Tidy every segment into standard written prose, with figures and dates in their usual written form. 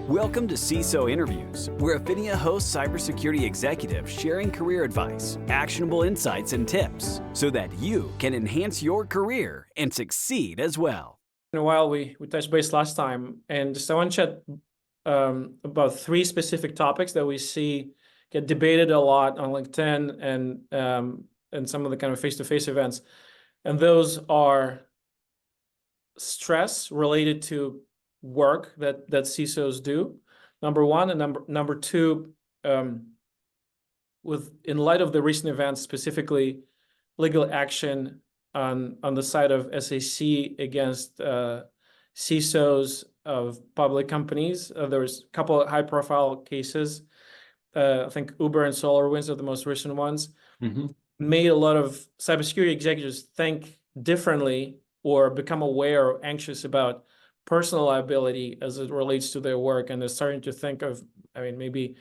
Welcome to CISO Interviews, where Affinia hosts cybersecurity executives sharing career advice, actionable insights, and tips so that you can enhance your career and succeed as well. In a while, we touched base last time, and just I want to chat about three specific topics that we see get debated a lot on LinkedIn and some of the kind of face-to-face events. And those are stress related to work that CISOs do, number one, and number two, in light of the recent events, specifically legal action on the side of SAC against CISOs of public companies. There was a couple of high-profile cases. I think Uber and SolarWinds are the most recent ones. Made a lot of cybersecurity executives think differently or become aware or anxious about personal liability as it relates to their work, and they're starting to think of, maybe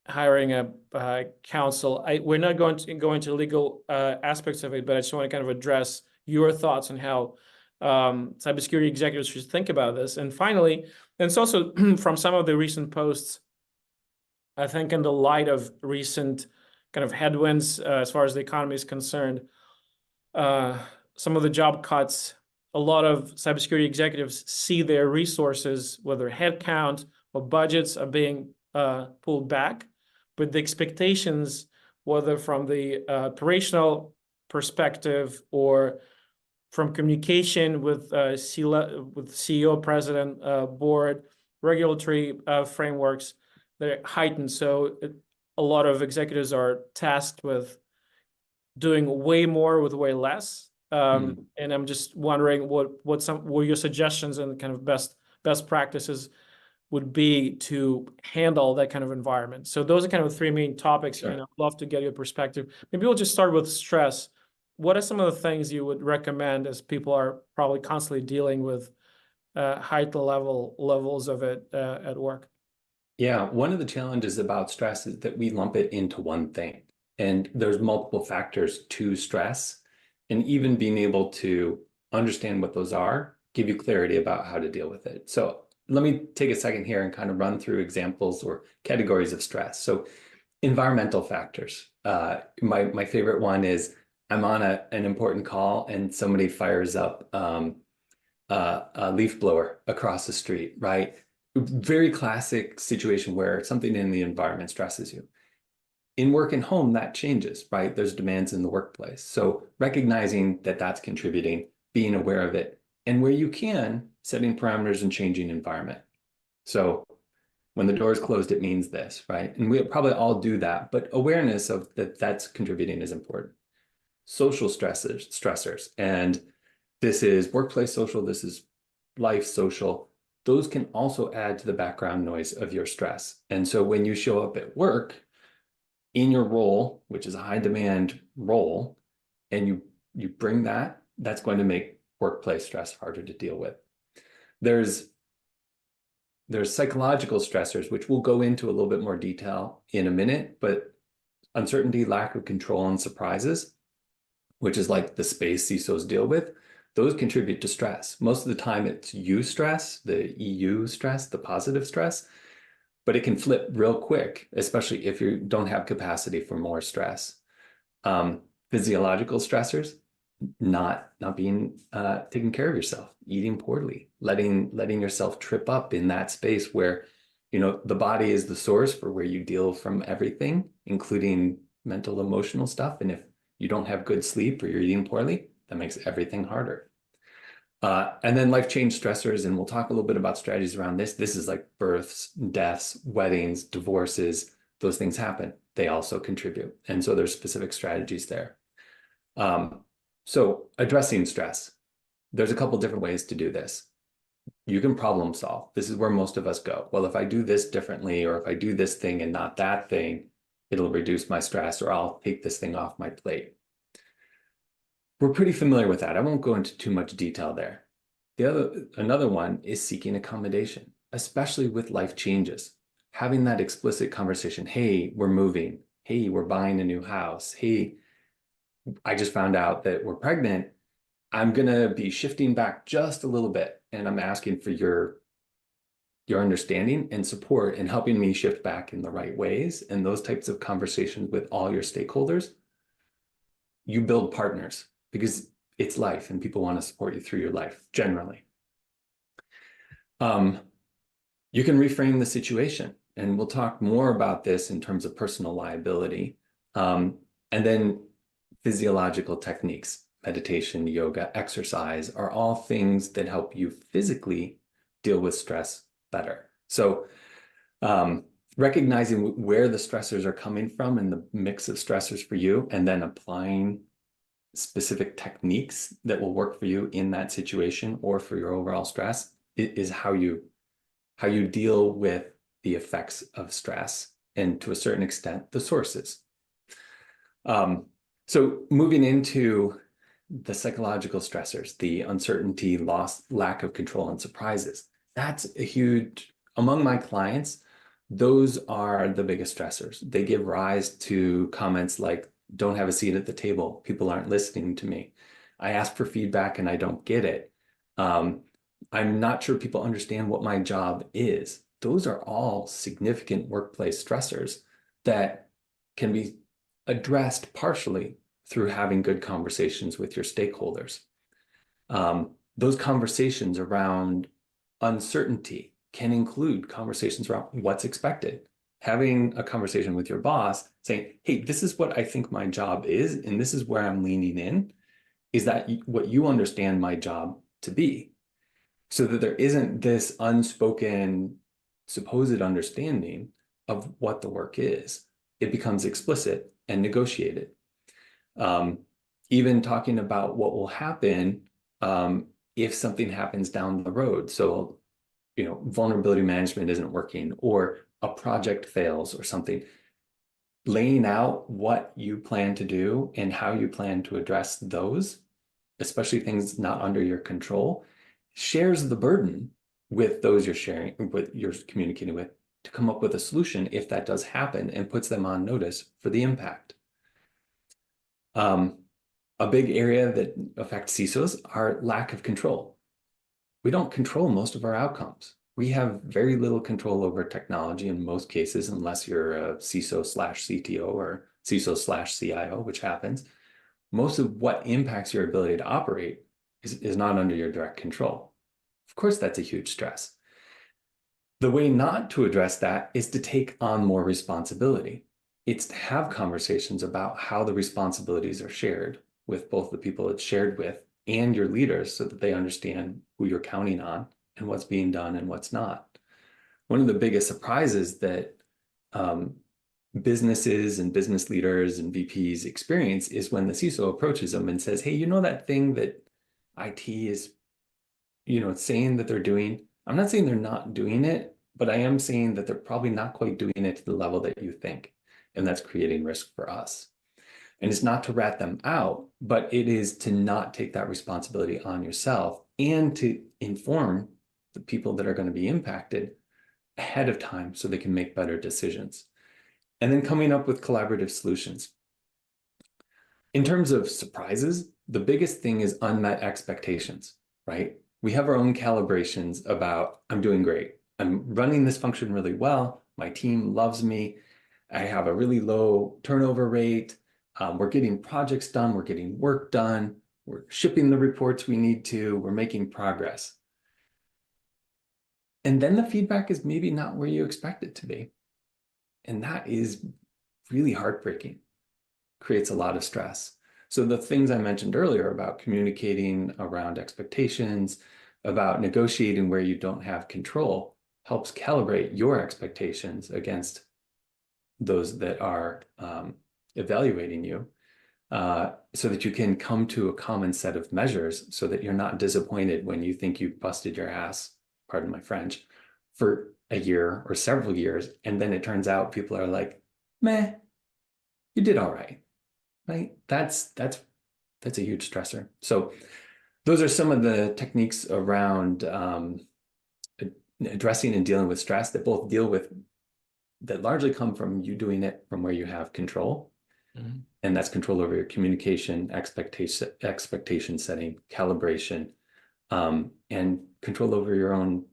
hiring a counsel. We're not going to go into legal aspects of it, but I just want to kind of address your thoughts on how cybersecurity executives should think about this. And finally, and it's also from some of the recent posts, I think in the light of recent kind of headwinds as far as the economy is concerned, some of the job cuts, a lot of cybersecurity executives see their resources, whether headcount or budgets, are being pulled back. But the expectations, whether from the operational perspective or from communication with CEO, president, board, regulatory frameworks, they're heightened. So a lot of executives are tasked with doing way more with way less. And I'm just wondering what your suggestions and kind of best practices would be to handle that kind of environment. So those are kind of the three main topics, Sure. and I'd love to get your perspective. Maybe we'll just start with stress. What are some of the things you would recommend as people are probably constantly dealing with heightened levels of it at work? Yeah, one of the challenges about stress is that we lump it into one thing. And there's multiple factors to stress. And even being able to understand what those are, give you clarity about how to deal with it. So let me take a second here and kind of run through examples or categories of stress. So environmental factors. My favorite one is I'm on an important call and somebody fires up a leaf blower across the street, right? Very classic situation where something in the environment stresses you. In work and home, that changes, right? There's demands in the workplace. So recognizing that that's contributing, being aware of it, and where you can, setting parameters and changing environment. So when the door is closed, it means this, right? And we'll probably all do that, but awareness of that's contributing is important. Social stressors, and this is workplace social, this is life social. Those can also add to the background noise of your stress. And so when you show up at work, in your role, which is a high demand role, and you bring that's going to make workplace stress harder to deal with. There's psychological stressors, which we'll go into a little bit more detail in a minute, but uncertainty, lack of control, and surprises, which is like the space CISOs deal with, those contribute to stress. Most of the time it's you stress, the EU stress, the positive stress, but it can flip real quick, especially if you don't have capacity for more stress. Physiological stressors, not being taking care of yourself, eating poorly, letting yourself trip up in that space where, the body is the source for where you deal from everything, including mental, emotional stuff. And if you don't have good sleep or you're eating poorly, that makes everything harder. And then life change stressors, and we'll talk a little bit about strategies around this. This is like births, deaths, weddings, divorces. Those things happen. They also contribute. And so there's specific strategies there. So addressing stress, there's a couple different ways to do this. You can problem solve. This is where most of us go. Well, if I do this differently, or if I do this thing and not that thing, it'll reduce my stress, or I'll take this thing off my plate. We're pretty familiar with that. I won't go into too much detail there. Another one is seeking accommodation, especially with life changes. Having that explicit conversation. Hey, we're moving. Hey, we're buying a new house. Hey, I just found out that we're pregnant. I'm going to be shifting back just a little bit, and I'm asking for your your understanding and support and helping me shift back in the right ways. And those types of conversations with all your stakeholders, you build partners because it's life and people want to support you through your life generally. You can reframe the situation, and we'll talk more about this in terms of personal liability. And then physiological techniques, meditation, yoga, exercise are all things that help you physically deal with stress better. So recognizing where the stressors are coming from and the mix of stressors for you, and then applying specific techniques that will work for you in that situation or for your overall stress is how you deal with the effects of stress and, to a certain extent, the sources. So moving into the psychological stressors, the uncertainty, loss, lack of control, and surprises. That's a huge, among my clients, those are the biggest stressors. They give rise to comments like, don't have a seat at the table. People aren't listening to me. I ask for feedback and I don't get it. I'm not sure people understand what my job is. Those are all significant workplace stressors that can be addressed partially through having good conversations with your stakeholders. Those conversations around uncertainty can include conversations around what's expected. Having a conversation with your boss saying, hey, this is what I think my job is, and this is where I'm leaning in. Is that what you understand my job to be? So that there isn't this unspoken, supposed understanding of what the work is. It becomes explicit and negotiated. Even talking about what will happen if something happens down the road. So, vulnerability management isn't working, or a project fails or something. Laying out what you plan to do and how you plan to address those, especially things not under your control, shares the burden with those you're communicating with, to come up with a solution if that does happen, and puts them on notice for the impact. A big area that affects CISOs are lack of control. We don't control most of our outcomes. We have very little control over technology in most cases, unless you're a CISO/CTO or CISO/CIO, which happens. Most of what impacts your ability to operate is not under your direct control. Of course, that's a huge stress. The way not to address that is to take on more responsibility. It's to have conversations about how the responsibilities are shared with both the people it's shared with and your leaders, so that they understand who you're counting on and what's being done and what's not. One of the biggest surprises that businesses and business leaders and VPs experience is when the CISO approaches them and says, hey, that thing that IT is, saying that they're doing, I'm not saying they're not doing it, but I am saying that they're probably not quite doing it to the level that you think. And that's creating risk for us. And it's not to rat them out, but it is to not take that responsibility on yourself, and to inform the people that are going to be impacted ahead of time so they can make better decisions. And then coming up with collaborative solutions. In terms of surprises, the biggest thing is unmet expectations, right? We have our own calibrations about, I'm doing great. I'm running this function really well. My team loves me. I have a really low turnover rate. We're getting projects done. We're getting work done. We're shipping the reports we need to. We're making progress. And then the feedback is maybe not where you expect it to be. And that is really heartbreaking. Creates a lot of stress. So the things I mentioned earlier about communicating around expectations, about negotiating where you don't have control, helps calibrate your expectations against those that are evaluating you, so that you can come to a common set of measures, so that you're not disappointed when you think you busted your ass, pardon my French, for a year or several years, and then it turns out people are like, meh, you did all right. Right? That's a huge stressor. So those are some of the techniques around addressing and dealing with stress that largely come from you doing it from where you have control. Mm-hmm. And that's control over your communication, expectation setting, calibration, and control over your own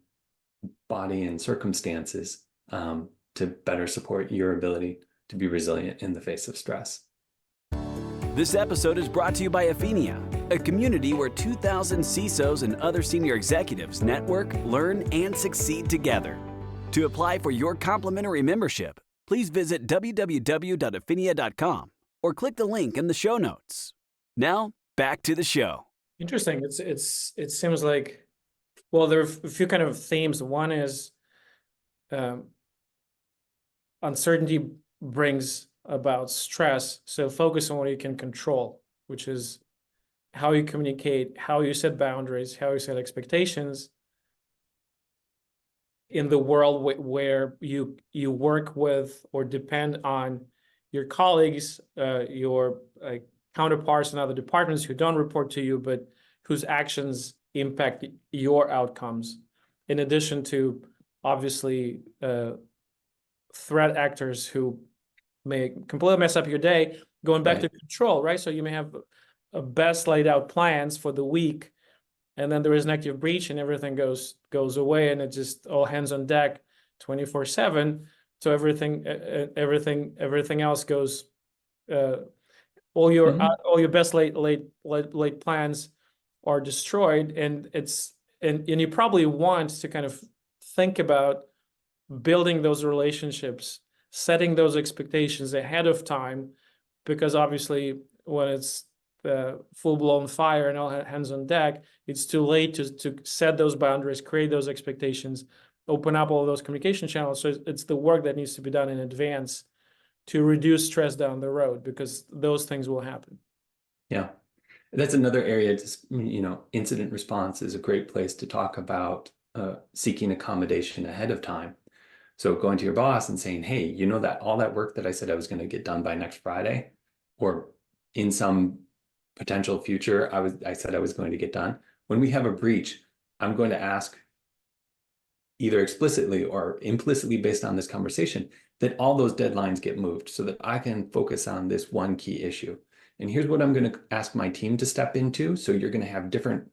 body and circumstances to better support your ability to be resilient in the face of stress. This episode is brought to you by Afinia, a community where 2,000 CISOs and other senior executives network, learn, and succeed together. To apply for your complimentary membership, please visit www.afinia.com or click the link in the show notes. Now, back to the show. Interesting. It seems like, well, there are a few kind of themes. One is uncertainty brings about stress. So focus on what you can control, which is how you communicate, how you set boundaries, how you set expectations in the world where you work with or depend on your colleagues, your counterparts in other departments who don't report to you, but whose actions impact your outcomes. In addition to, obviously, threat actors who may completely mess up your day, going back to control, right? So you may have a best laid out plans for the week, and then there is an active breach and everything goes away, and it just all hands on deck 24/7. So everything else goes, all your best laid plans are destroyed, and you probably want to kind of think about building those relationships, setting those expectations ahead of time, because obviously when it's full-blown fire and all hands on deck, it's too late to set those boundaries, create those expectations, open up all those communication channels. So it's the work that needs to be done in advance to reduce stress down the road, because those things will happen. Yeah. That's another area, just, incident response is a great place to talk about seeking accommodation ahead of time. So going to your boss and saying, hey, that all that work that I said I was going to get done by next Friday, or in some potential future, I said I was going to get done. When we have a breach, I'm going to ask, either explicitly or implicitly based on this conversation, that all those deadlines get moved so that I can focus on this one key issue. And here's what I'm going to ask my team to step into. So you're going to have different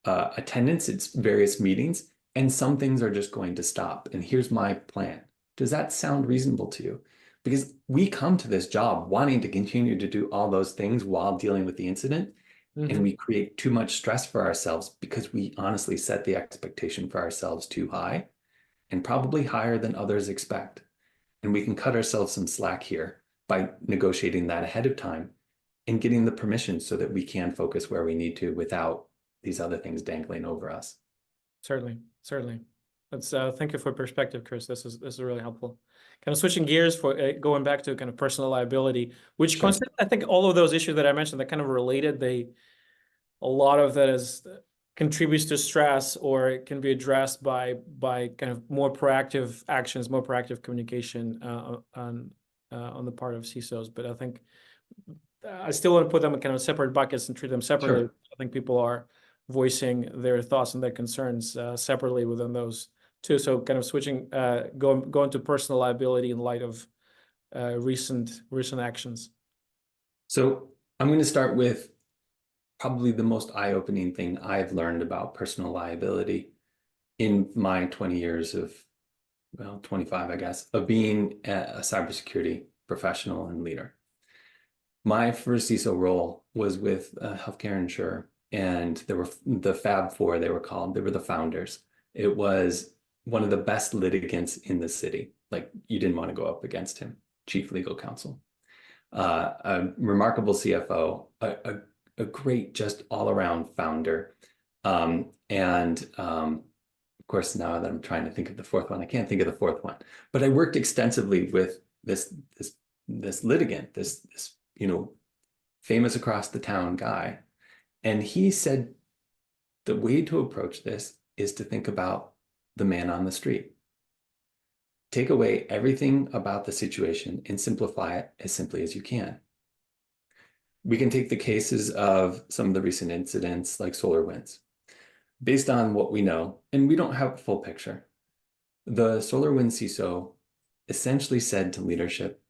attendance at various meetings, and some things are just going to stop. And here's my plan. Does that sound reasonable to you? Because we come to this job wanting to continue to do all those things while dealing with the incident. And we create too much stress for ourselves because we honestly set the expectation for ourselves too high, and probably higher than others expect. And we can cut ourselves some slack here by negotiating that ahead of time and getting the permission so that we can focus where we need to without these other things dangling over us. Certainly. That's thank you for perspective, Chris. This is really helpful. Kind of switching gears for going back to kind of personal liability, which I think all of those issues that I mentioned, they're kind of related. A lot of that contributes to stress, or it can be addressed by kind of more proactive actions, more proactive communication on the part of CISOs. But I think I still want to put them in kind of separate buckets and treat them separately. Sure. I think people are voicing their thoughts and their concerns separately within those two. So kind of switching, going to personal liability in light of recent actions. So I'm going to start with probably the most eye-opening thing I've learned about personal liability in my 20 years of, 25, I guess, of being a cybersecurity professional and leader. My first CISO role was with a healthcare insurer, and there were the Fab Four, they were called. They were the founders. It was one of the best litigants in the city. Like, you didn't want to go up against him. Chief legal counsel, a remarkable CFO, a great just all-around founder. Of course, now that I'm trying to think of the fourth one, I can't think of the fourth one. But I worked extensively with this litigant, this famous across the town guy. And he said, the way to approach this is to think about the man on the street. Take away everything about the situation and simplify it as simply as you can. We can take the cases of some of the recent incidents like SolarWinds. Based on what we know, and we don't have a full picture, the SolarWinds CISO essentially said to leadership,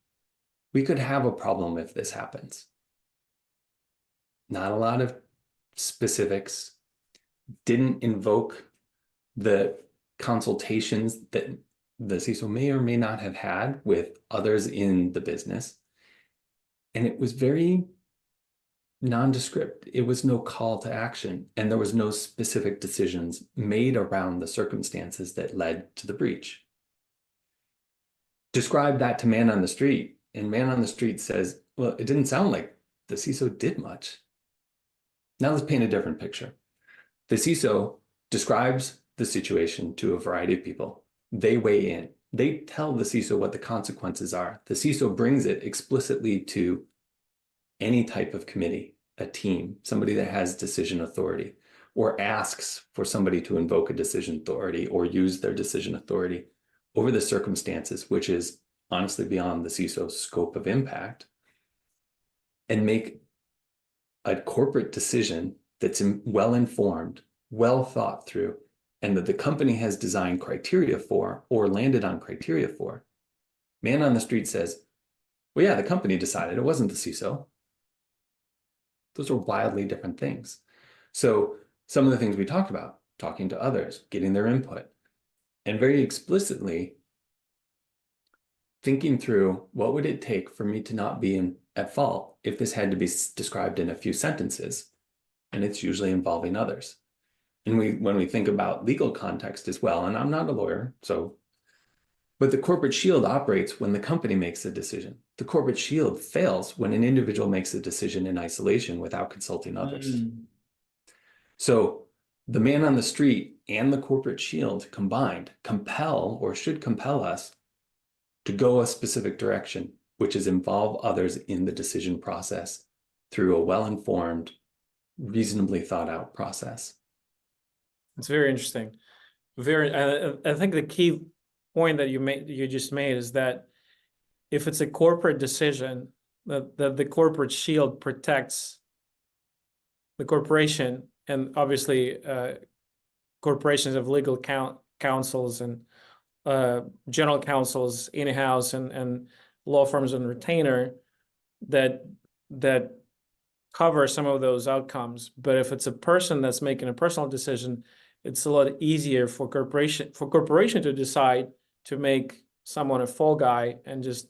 we could have a problem if this happens. Not a lot of specifics, didn't invoke the consultations that the CISO may or may not have had with others in the business. And it was very nondescript. It was no call to action, and there was no specific decisions made around the circumstances that led to the breach. Describe that to man on the street, and man on the street says, well, it didn't sound like the CISO did much. Now let's paint a different picture. The CISO describes the situation to a variety of people. They weigh in. They tell the CISO what the consequences are. The CISO brings it explicitly to any type of committee, a team, somebody that has decision authority, or asks for somebody to invoke a decision authority or use their decision authority over the circumstances, which is honestly beyond the CISO's scope of impact, and make a corporate decision that's well-informed, well thought through, and that the company has designed criteria for or landed on criteria for. Man on the street says, well, yeah, the company decided, it wasn't the CISO. Those are wildly different things. So some of the things we talked about, talking to others, getting their input, and very explicitly thinking through what would it take for me to not be at fault if this had to be described in a few sentences, and it's usually involving others. And when we think about legal context as well, and I'm not a lawyer, but the corporate shield operates when the company makes a decision. The corporate shield fails when an individual makes a decision in isolation without consulting others. So the man on the street and the corporate shield combined compel or should compel us to go a specific direction, which is involve others in the decision process through a well-informed, reasonably thought out process. It's very interesting. I think the key point that you just made is that if it's a corporate decision, that the corporate shield protects the corporation, and obviously corporations have legal counsels and general counsels in-house and law firms and retainer that cover some of those outcomes. But if it's a person that's making a personal decision, it's a lot easier for corporation to decide to make someone a fall guy and just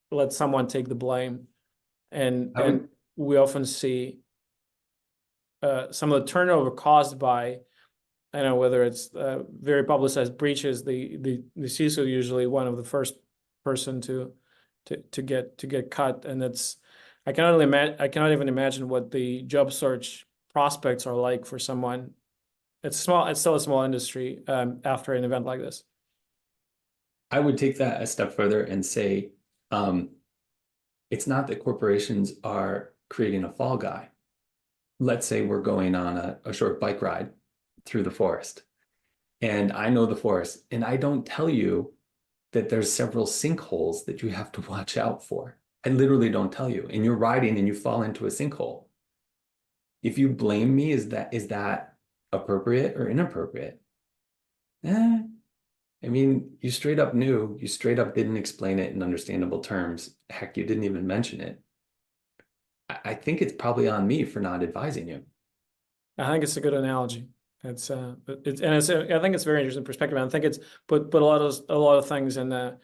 let someone take the blame. And we often see some of the turnover caused by, I know, whether it's very publicized breaches, the CISO usually one of the first person to get cut, and it's I cannot even imagine what the job search prospects are like for someone. It's still a small industry after an event like this. I would take that a step further and say, it's not that corporations are creating a fall guy. Let's say we're going on a short bike ride through the forest, and I know the forest, and I don't tell you that there's several sinkholes that you have to watch out for. I literally don't tell you, and you're riding and you fall into a sinkhole. If you blame me, is that appropriate or inappropriate? I mean, you straight up knew, you straight up didn't explain it in understandable terms. Heck, you didn't even mention it. I think it's probably on me for not advising you. I think it's a good analogy. I think it's very interesting perspective. I think it's put a lot of things in the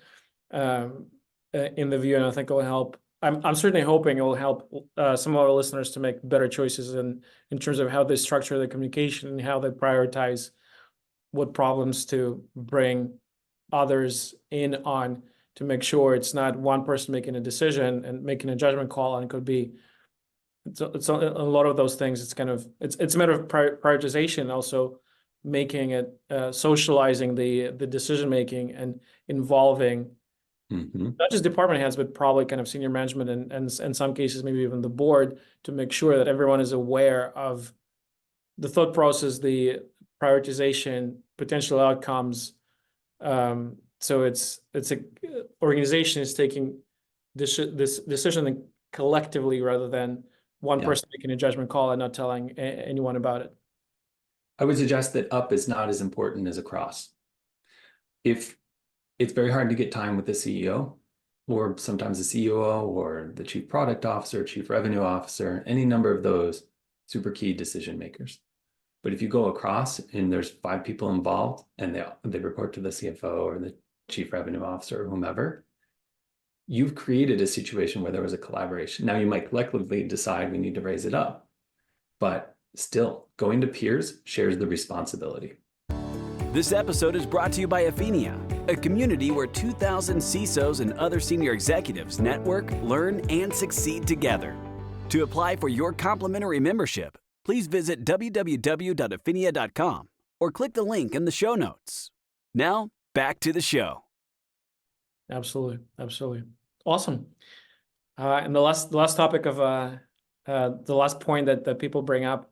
view, and I think it will help. I'm certainly hoping it will help some of our listeners to make better choices in terms of how they structure their communication and how they prioritize what problems to bring others in on, to make sure it's not one person making a decision and making a judgment call, and it could be it's a lot of those things. It's kind of it's a matter of prioritization, also making it socializing the decision making and involving not just department heads, but probably kind of senior management and in some cases maybe even the board, to make sure that everyone is aware of the thought process, the prioritization, potential outcomes. So it's a organization is taking this decision collectively rather than one person making a judgment call and not telling anyone about it. I would suggest that up is not as important as across. If it's very hard to get time with the CEO, or sometimes the COO, or the chief product officer, chief revenue officer, any number of those super key decision makers. But if you go across and there's 5 people involved and they report to the CFO or the chief revenue officer or whomever, you've created a situation where there was a collaboration. Now you might collectively decide we need to raise it up, but still going to peers shares the responsibility. This episode is brought to you by Afinia, a community where 2,000 CISOs and other senior executives network, learn, and succeed together. To apply for your complimentary membership, please visit www.afinia.com or click the link in the show notes. Now, back to the show. Absolutely. Absolutely. Awesome. And the last topic of the last point that people bring up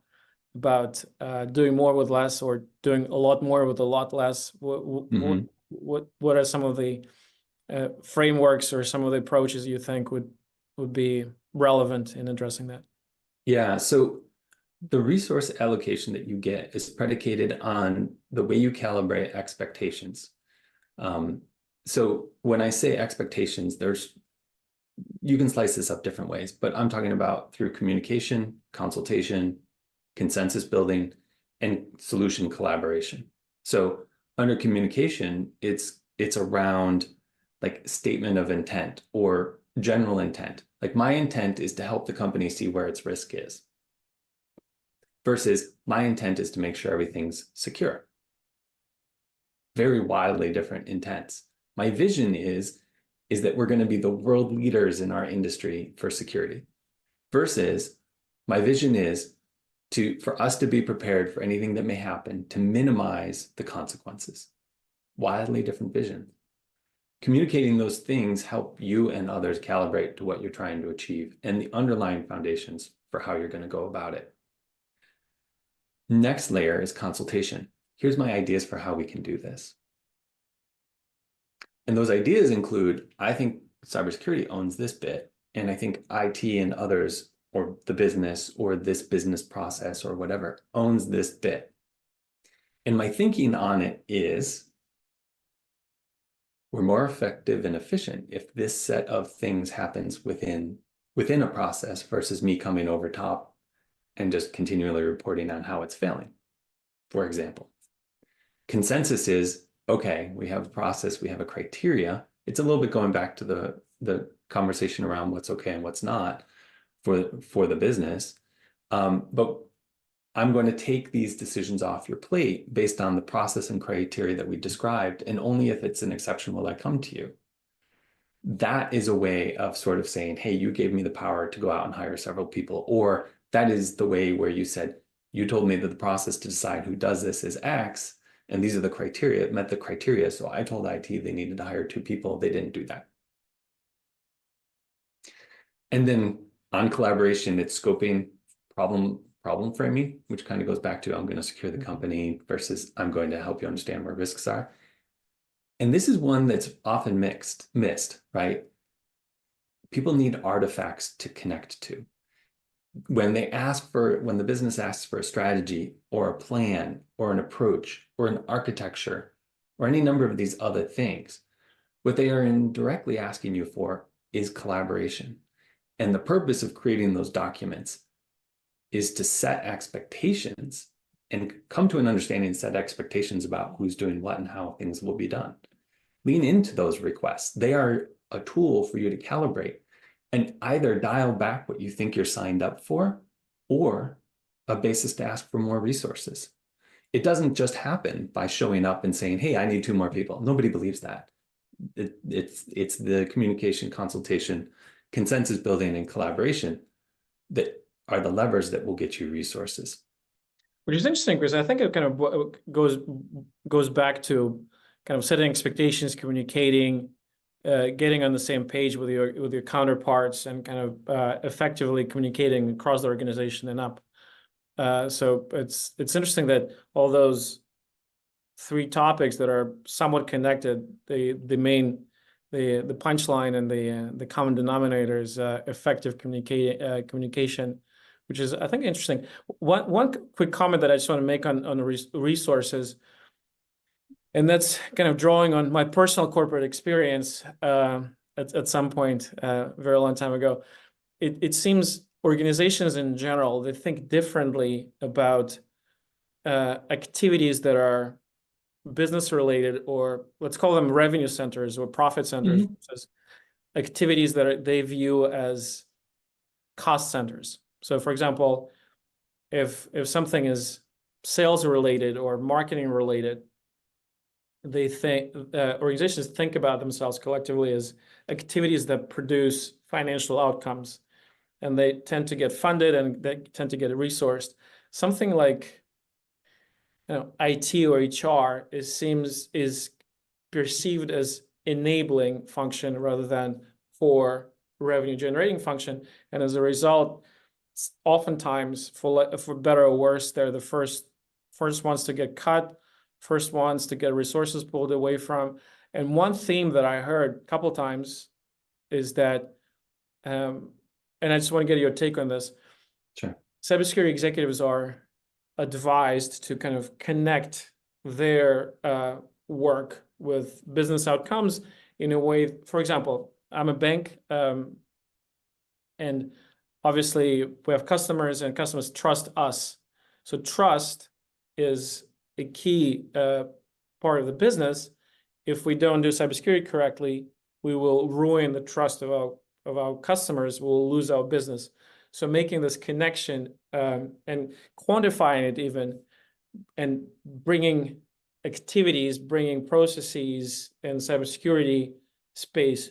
about doing more with less or doing a lot more with a lot less. What are some of the frameworks or some of the approaches you think would be relevant in addressing that? Yeah, so the resource allocation that you get is predicated on the way you calibrate expectations. So when I say expectations, you can slice this up different ways, but I'm talking about through communication, consultation, consensus building, and solution collaboration. So under communication, it's around like statement of intent or general intent. Like my intent is to help the company see where its risk is, versus my intent is to make sure everything's secure. Very wildly different intents. My vision is that we're going to be the world leaders in our industry for security, versus my vision is for us to be prepared for anything that may happen to minimize the consequences. Wildly different vision. Communicating those things help you and others calibrate to what you're trying to achieve and the underlying foundations for how you're going to go about it. Next layer is consultation. Here's my ideas for how we can do this. And those ideas include, I think cybersecurity owns this bit, and I think IT and others, or the business, or this business process, or whatever, owns this bit. And my thinking on it is, we're more effective and efficient if this set of things happens within a process versus me coming over top and just continually reporting on how it's failing. For example, consensus is, okay, we have a process, we have a criteria. It's a little bit going back to the conversation around what's okay and what's not for the business. But I'm going to take these decisions off your plate based on the process and criteria that we described, and only if it's an exception will I come to you. That is a way of sort of saying, hey, you gave me the power to go out and hire several people, or that is the way where you said, you told me that the process to decide who does this is X, and these are the criteria, it met the criteria. So I told IT they needed to hire 2 people. They didn't do that. And then on collaboration, it's scoping, problem framing, which kind of goes back to I'm going to secure the company versus I'm going to help you understand where risks are. And this is one that's often missed, right? People need artifacts to connect to. When the business asks for a strategy or a plan or an approach or an architecture or any number of these other things, what they are indirectly asking you for is collaboration. And the purpose of creating those documents is to set expectations and come to an understanding and set expectations about who's doing what and how things will be done. Lean into those requests. They are a tool for you to calibrate and either dial back what you think you're signed up for or a basis to ask for more resources. It doesn't just happen by showing up and saying, hey, I need 2 more people. Nobody believes that. It's the communication, consultation, consensus building, and collaboration that are the levers that will get you resources. Which is interesting because I think it kind of goes back to kind of setting expectations, communicating, getting on the same page with your counterparts, and kind of effectively communicating across the organization and up. So it's interesting that all those 3 topics that are somewhat connected, the punchline and the common denominator is effective communication, which is, I think, interesting. One quick comment that I just want to make on the resources, and that's kind of drawing on my personal corporate experience at some point a very long time ago. It seems organizations in general, they think differently about activities that are business related, or let's call them revenue centers or profit centers, versus activities that they view as cost centers. So for example, if something is sales related or marketing related, they think organizations think about themselves collectively as activities that produce financial outcomes, and they tend to get funded and they tend to get resourced. Something like, IT or HR is perceived as enabling function rather than for revenue generating function, and as a result, oftentimes, for better or worse, they're the first ones to get cut, first ones to get resources pulled away from. And one theme that I heard a couple times is that, and I just want to get your take on this. Sure. Cybersecurity executives are advised to kind of connect their work with business outcomes in a way. For example, I'm a bank, and obviously we have customers, and customers trust us. So trust is a key part of the business. If we don't do cybersecurity correctly, we will ruin the trust of our customers. We'll lose our business. So making this connection and quantifying it even, and bringing activities, bringing processes in cybersecurity space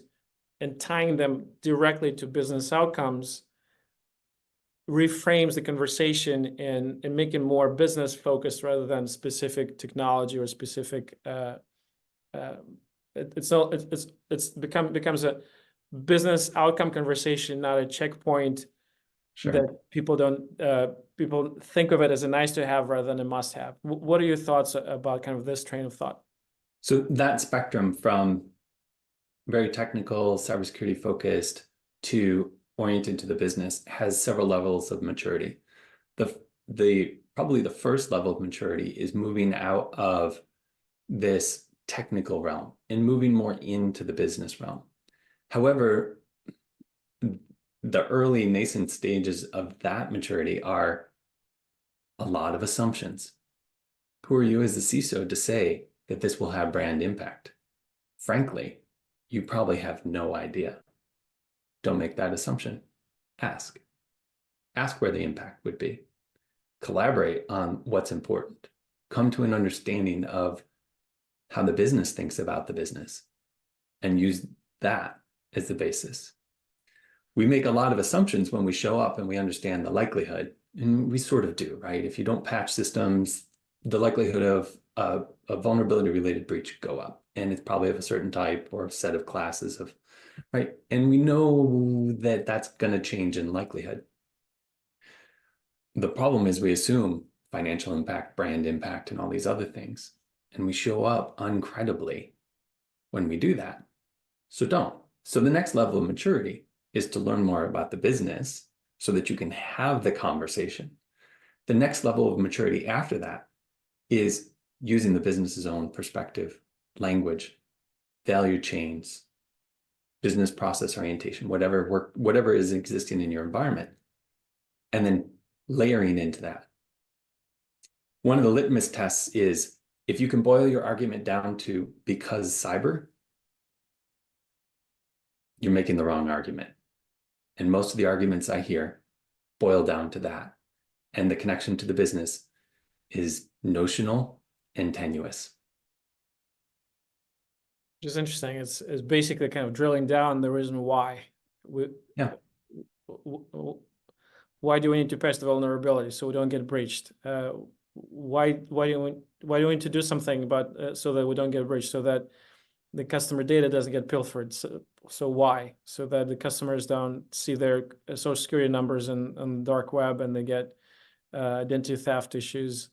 and tying them directly to business outcomes reframes the conversation and make it more business focused rather than specific technology or specific. Becomes a business outcome conversation, not a checkpoint. Sure. That people think of it as a nice to have rather than a must have. What are your thoughts about kind of this train of thought? So that spectrum from very technical, cybersecurity focused to oriented to the business has several levels of maturity. Probably the first level of maturity is moving out of this technical realm and moving more into the business realm. However, the early nascent stages of that maturity are a lot of assumptions. Who are you as a CISO to say that this will have brand impact? Frankly, you probably have no idea. Don't make that assumption. Ask. Ask where the impact would be. Collaborate on what's important. Come to an understanding of how the business thinks about the business and use that as the basis. We make a lot of assumptions when we show up and we understand the likelihood, and we sort of do, right? If you don't patch systems, the likelihood of a vulnerability related breach go up, and it's probably of a certain type or a set of classes of, right? And we know that that's going to change in likelihood. The problem is we assume financial impact, brand impact, and all these other things, and we show up uncredibly when we do that. So don't. So the next level of maturity is to learn more about the business so that you can have the conversation. The next level of maturity after that is using the business's own perspective, language, value chains, business process orientation, whatever is existing in your environment, and then layering into that. One of the litmus tests is if you can boil your argument down to because cyber, you're making the wrong argument. And most of the arguments I hear boil down to that. And the connection to the business is notional and tenuous. Which is interesting. It's basically kind of drilling down the reason why. Why do we need to patch the vulnerability so we don't get breached? Why do we need to do something about so that we don't get breached, so that the customer data doesn't get pilfered? So why? So that the customers don't see their social security numbers on the dark web and they get identity theft issues.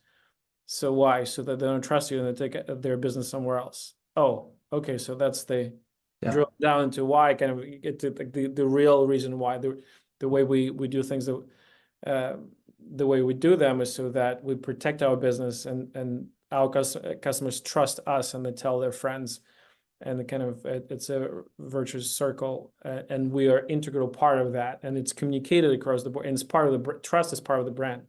So why? So that they don't trust you and they take their business somewhere else. Oh, okay. So that's the drill down into why, kind of get to the real reason why. The way we do things, the way we do them is so that we protect our business and our customers trust us and they tell their friends. And it's a virtuous circle, and we are integral part of that. And it's communicated across the board, and it's part of the trust is part of the brand.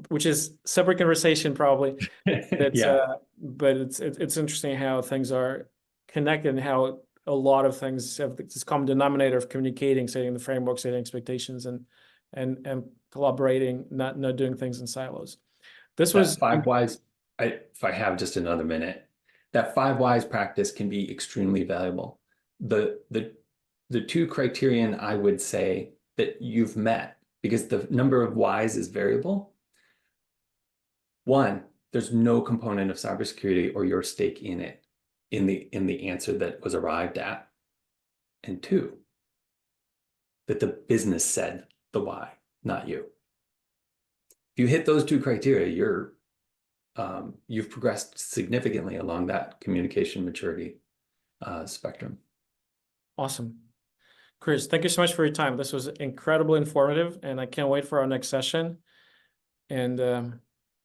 which is separate conversation probably. It's Yeah. but it's interesting how things are connected and how a lot of things have this common denominator of communicating, setting the framework, setting expectations, and collaborating, not doing things in silos. This That was 5 whys, if I have just another minute, that 5 whys practice can be extremely valuable. The 2 criterion I would say that you've met, because the number of whys is variable. 1, there's no component of cybersecurity or your stake in it in the answer that was arrived at. And 2, that the business said the why, not you. If you hit those 2 criteria, you've progressed significantly along that communication maturity spectrum. awesome. Chris, thank you so much for your time. This was incredibly informative, and I can't wait for our next session. And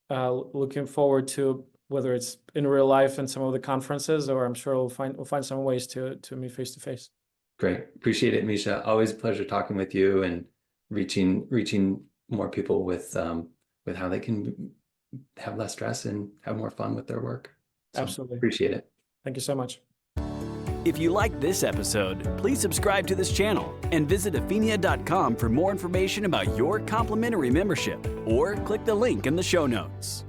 looking forward to whether it's in real life in some of the conferences, or I'm sure we'll find some ways to meet face to face. Great, appreciate it, Misha. Always a pleasure talking with you and reaching more people with how they can have less stress and have more fun with their work. So Absolutely. appreciate it. Thank you so much. If you liked this episode, please subscribe to this channel and visit Aphinia.com for more information about your complimentary membership, or click the link in the show notes.